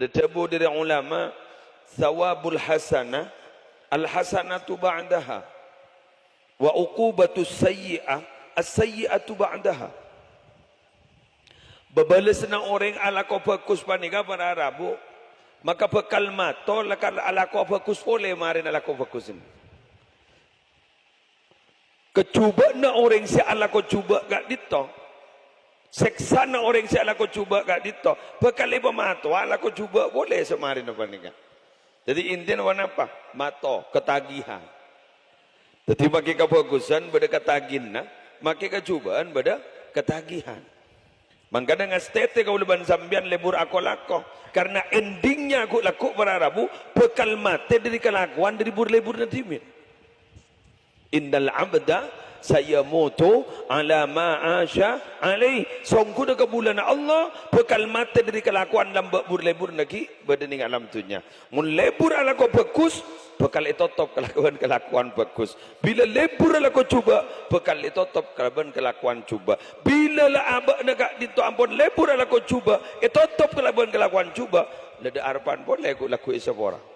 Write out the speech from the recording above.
Ditebu dari ulama, thawabul hasanah, al-hasanatu ba'daha, wa uqubatus sayyi'ah, as-sayyi'atu ba'daha. Bebalas na orang ala ko bagus panika para Arabu, maka bekal mato ala ko bagus boleh marin ala ko bagusin. Kecuba na orang si ala ko cuba gak dito. Seksa na orang si ala ko cuba gak dito. Bekal iba mato ala ko cuba boleh semarin apa nika. Jadi intinya warna apa? Mato, ketagihan. Jadi makin kebagusan pada ketagihan, makin kecubaan pada ketagihan. Mangkana ngastete kau leban sambian lebur aku lako. Karena endingnya aku laku para Arabu bekal mate dari kelakuan dari lebur nadimin. Innal abda sayamutu ala ma asya alaih. Songku dah kebulan Allah bekal mate dari kelakuan lambak lebur lagi badening alam dunia. Mun lebur ala ko bagus bekal itotop kelakuan bagus. Bila lebur ala ko cuba bekal itotop kelakuan cuba. Bila la abak negak dito ampun lebur ala ko cuba itotop kelakuan cuba. Lada arpan pun laku isa orang.